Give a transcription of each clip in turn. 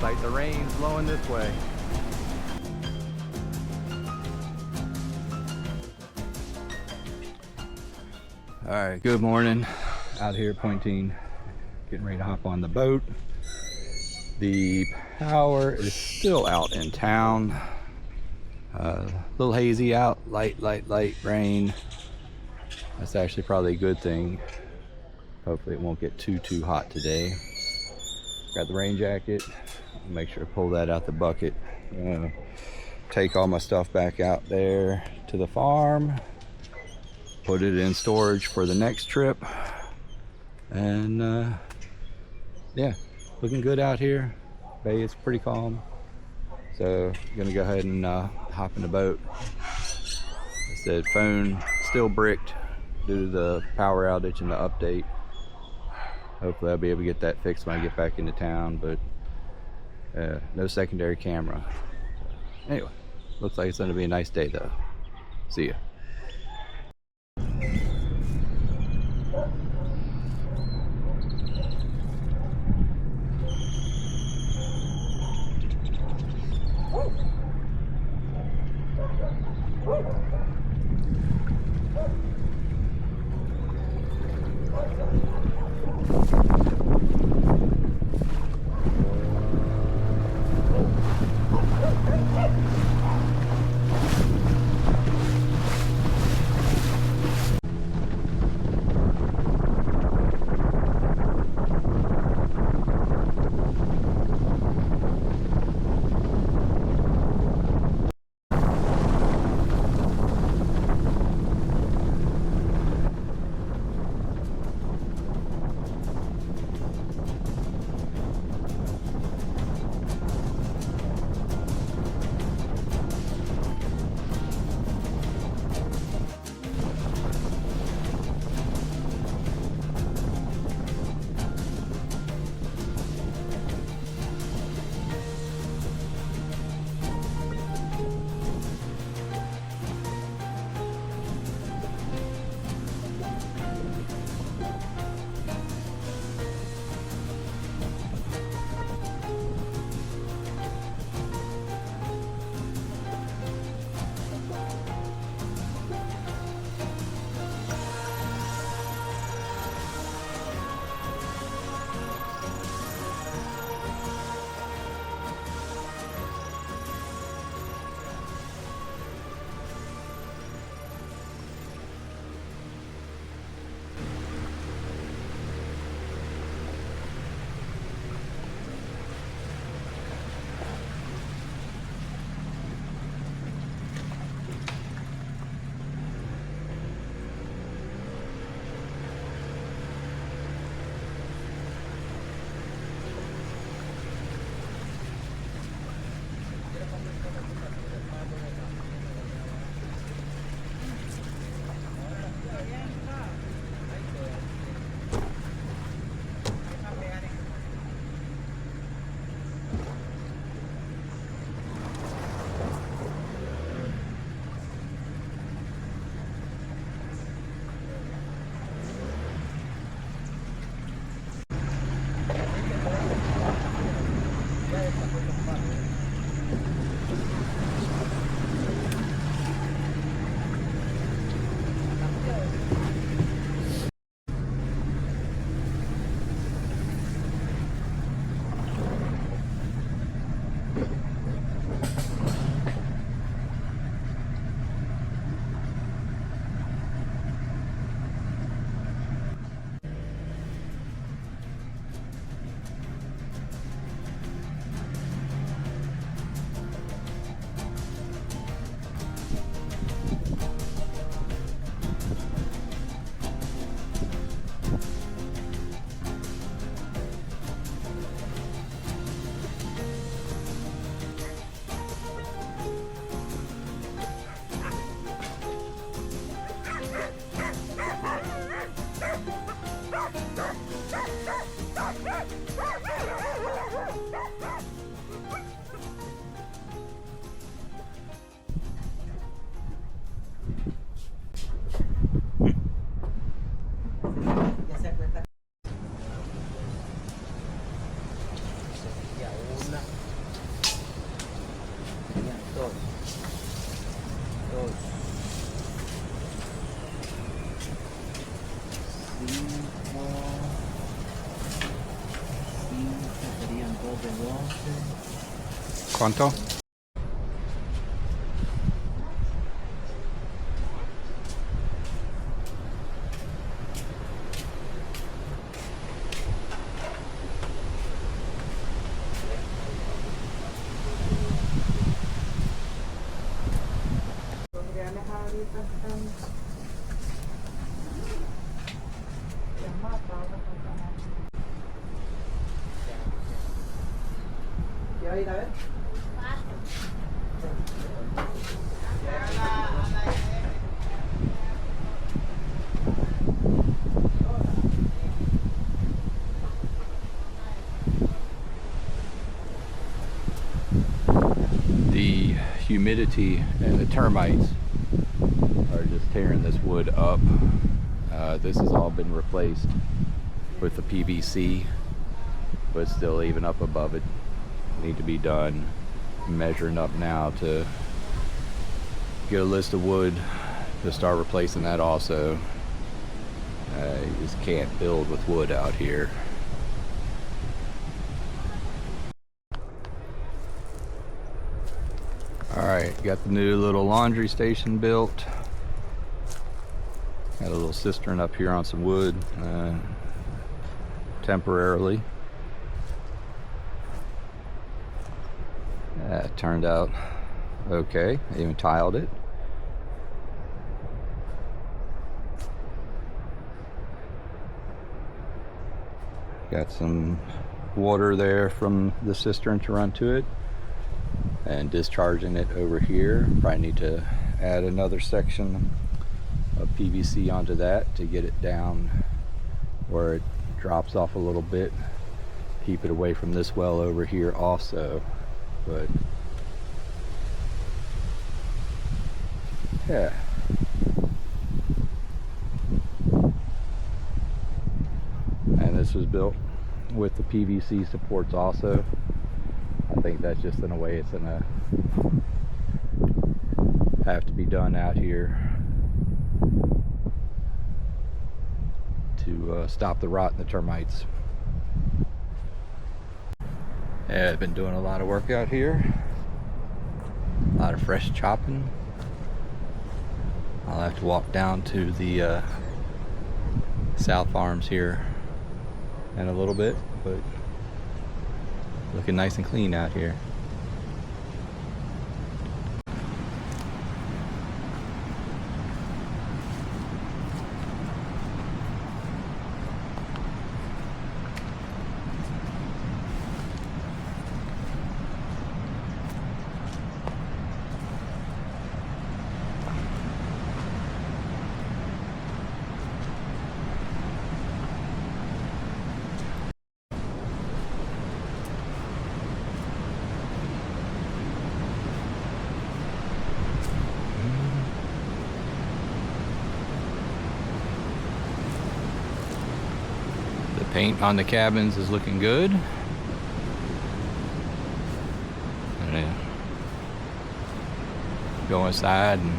Looks like the rain's blowing this way. All right, good morning. Out here pointing, getting ready to hop on the boat. The power is still out in town. A little hazy out, light rain. That's actually probably a good thing. Hopefully it won't get too hot today. Got the rain jacket. Make sure to pull that out the bucket. Take all my stuff back out there to the farm. Put it in storage for the next trip. And yeah, looking good out here. Bay is pretty calm. So I'm gonna go ahead and hop in the boat. I said phone still bricked due to the power outage and the update. Hopefully I'll be able to get that fixed when I get back into town, but no secondary camera. Anyway, looks like it's gonna be a nice day though. See ya. Serían dos. Dos. Cinco. Cinco serían dos de 12. ¿Cuánto? ¿Quiero ir a ver? The humidity and the termites are just tearing this wood up. This has all been replaced with the PVC, but still even up above it need to be done. I'm measuring up now to get a list of wood to start replacing that also. You just can't build with wood out here. Alright, got the new little laundry station built. Got a little cistern up here on some wood, temporarily. It turned out okay. I even tiled it. Got some water there from the cistern to run to it, and discharging it over here. Probably need to add another section of PVC onto that to get it down where it drops off a little bit. Keep it away from this well over here also. But yeah. And this was built with the PVC supports also. I think that's just in a way it's gonna have to be done out here to stop the rot and the termites. Yeah, I've been doing a lot of work out here. A lot of fresh chopping. I'll have to walk down to the South Farms here in a little bit, but looking nice and clean out here. The paint on the cabins is looking good. And go inside and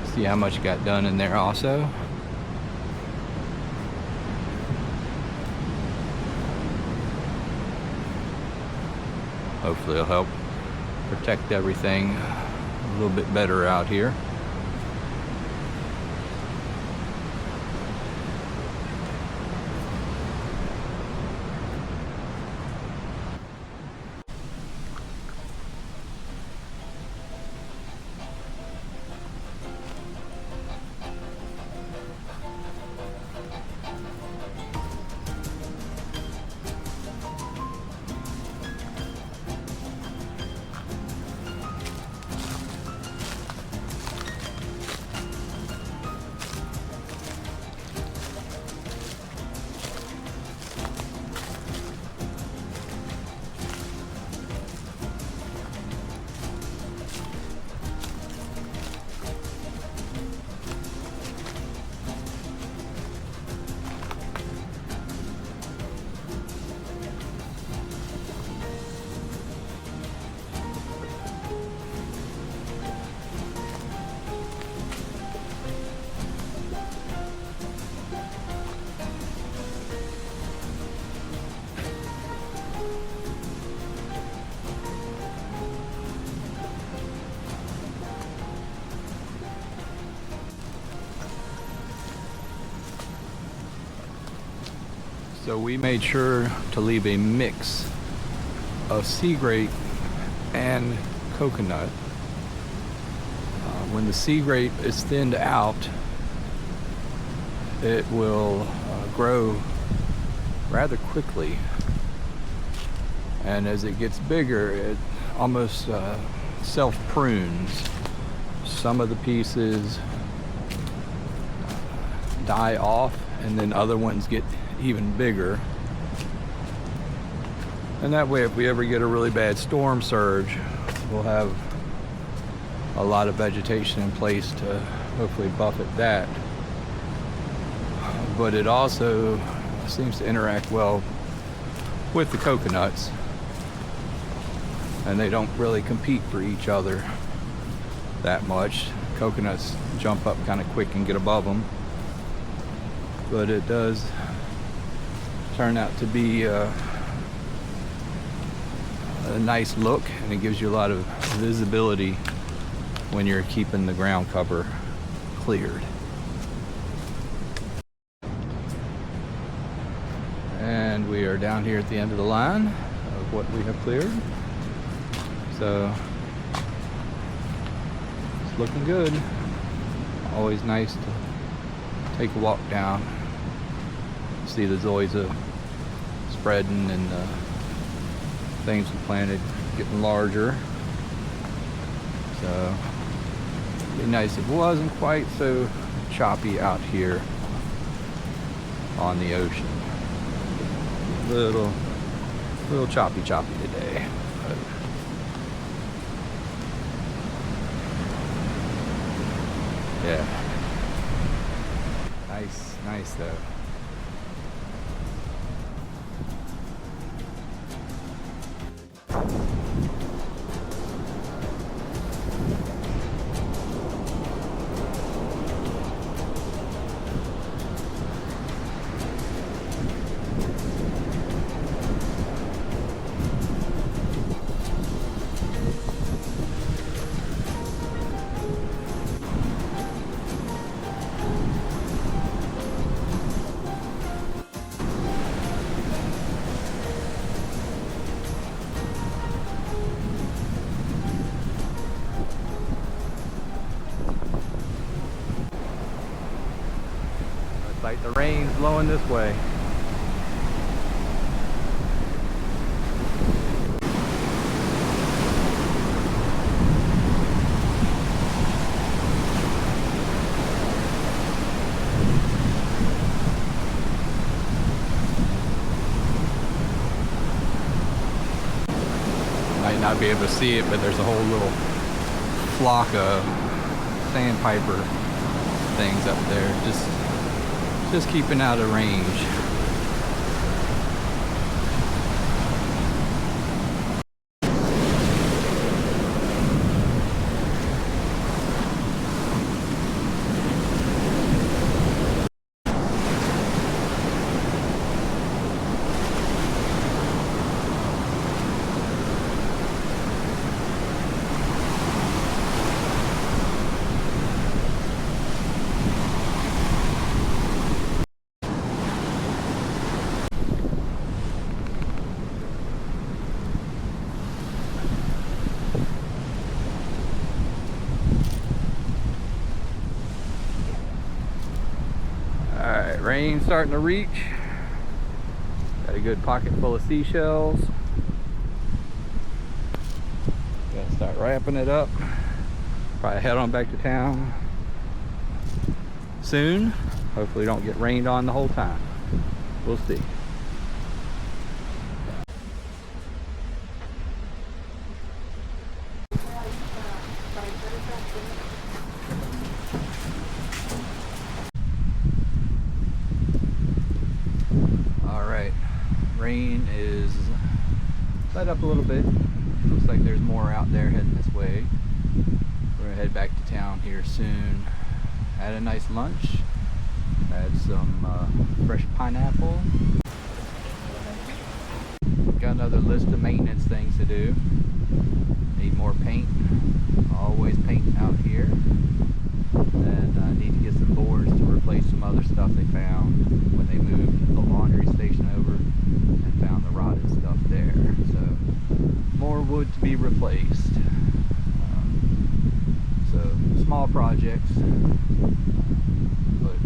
see how much got done in there also. Hopefully it'll help protect everything a little bit better out here. So we made sure to leave a mix of sea grape and coconut. When the sea grape is thinned out, it will grow rather quickly, and as it gets bigger, it almost self-prunes. Some of the pieces die off, and then other ones get even bigger. And that way, if we ever get a really bad storm surge, we'll have a lot of vegetation in place to hopefully buffet that. But it also seems to interact well with the coconuts, and they don't really compete for each other that much. Coconuts jump up kind of quick and get above them, but it does turn out to be a nice look, and it gives you a lot of visibility when you're keeping the ground cover cleared. And we are down here at the end of the line of what we have cleared. So it's looking good. Always nice to take a walk down, see the zoysia spreading and the things we planted getting larger. So it'd be nice if it wasn't quite so choppy out here on the ocean. Little choppy today, but yeah, nice though. Like the rain's blowing this way. Might not be able to see it, but there's a whole little flock of sandpiper things up there. Just keeping out of range. Rain starting to reach. Got a good pocket full of seashells. Gotta start wrapping it up. Probably head on back to town soon. Hopefully don't get rained on the whole time. We'll see. Rain is let up a little bit. Looks like there's more out there heading this way. We're gonna head back to town here soon. Had a nice lunch. Had some fresh pineapple. Got another list of maintenance things to do. Need more paint. Always paint out here. And I need to get some boards to replace some other stuff they found when they moved the laundry station over the rotted stuff there. So more wood to be replaced. So small projects, but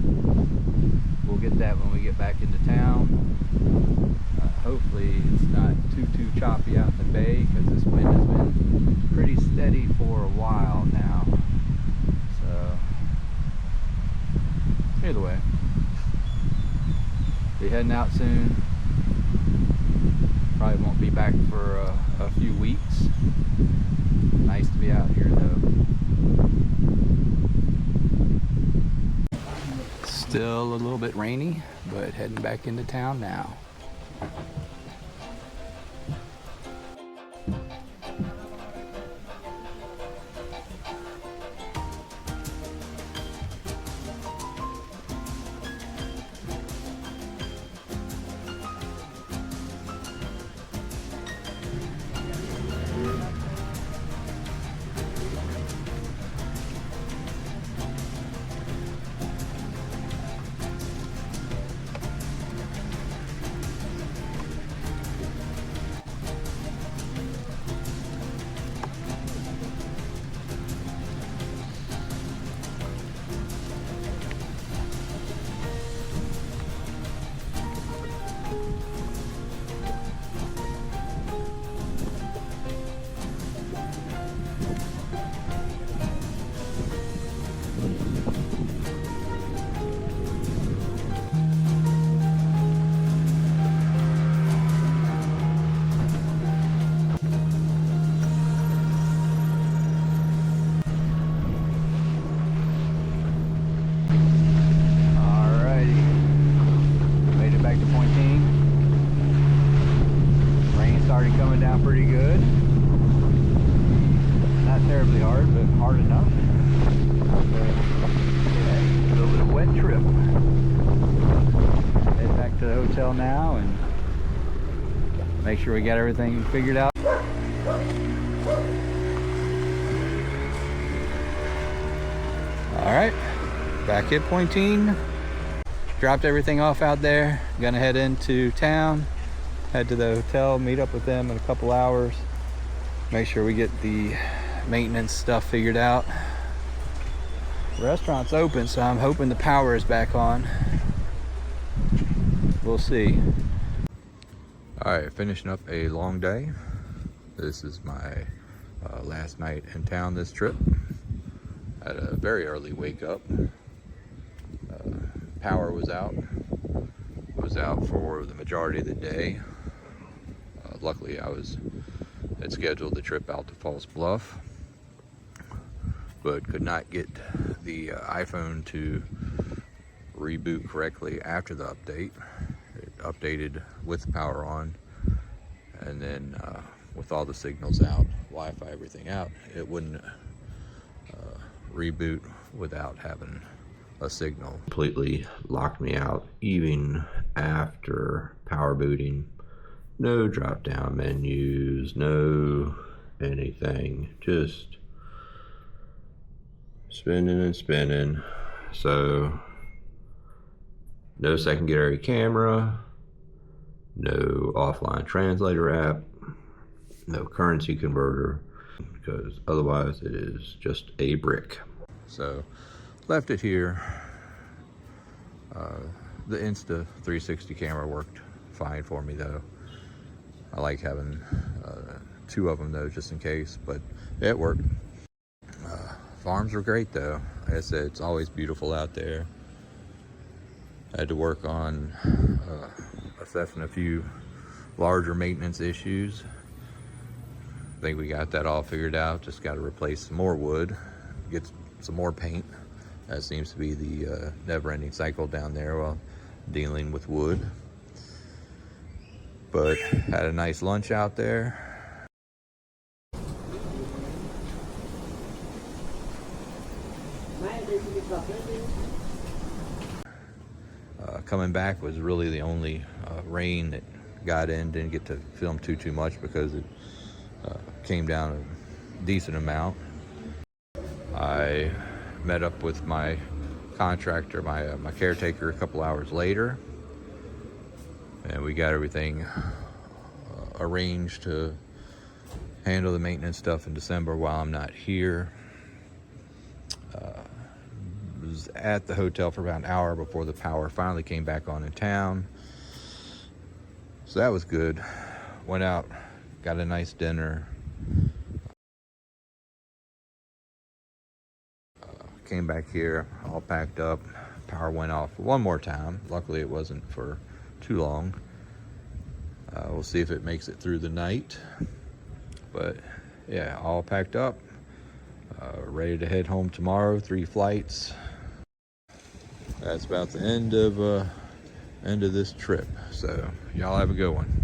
we'll get that when we get back into town. Hopefully it's not too choppy out in the bay, because this wind has been pretty steady for a while now. So either way, be heading out soon. Probably won't be back for a few weeks. Nice to be out here though. Still a little bit rainy, but heading back into town now. Coming down pretty good. Not terribly hard, but hard enough. Yeah, a little bit of wet trip. Head back to the hotel now and make sure we got everything figured out. Alright, back at Pointine. Dropped everything off out there. Gonna head into town. Head to the hotel, meet up with them in a couple hours. Make sure we get the maintenance stuff figured out. The restaurant's open, so I'm hoping the power is back on. We'll see. Alright, finishing up a long day. This is my last night in town this trip. Had a very early wake up. Power was out. Was out for the majority of the day. Luckily, I had scheduled the trip out to False Bluff, but could not get the iPhone to reboot correctly after the update. It updated with the power on, and then with all the signals out, Wi-Fi, everything out, it wouldn't reboot without having a signal. Completely locked me out even after power booting. No drop down menus, no anything, just spinning and spinning. So no secondary camera, no offline translator app, no currency converter, because otherwise it is just a brick. So left it here. The Insta 360 camera worked fine for me though. I like having two of them though, just in case, but it worked. Farms were great though. Like I said, it's always beautiful out there. I had to work on assessing a few larger maintenance issues. I think we got that all figured out. Just got to replace some more wood, get some more paint. That seems to be the never-ending cycle down there while dealing with wood. But had a nice lunch out there. Coming back was really the only rain that got in. Didn't get to film too much because it came down a decent amount. I met up with my contractor, my caretaker, a couple hours later, and we got everything arrange to handle the maintenance stuff in December while I'm not here. Was at the hotel for about an hour before the power finally came back on in town. So that was good. Went out, got a nice dinner. Came back here, all packed up. Power went off one more time. Luckily it wasn't for too long. We'll see if it makes it through the night. But yeah, all packed up. Ready to head home tomorrow, 3 flights. That's about the end of this trip. So y'all have a good one.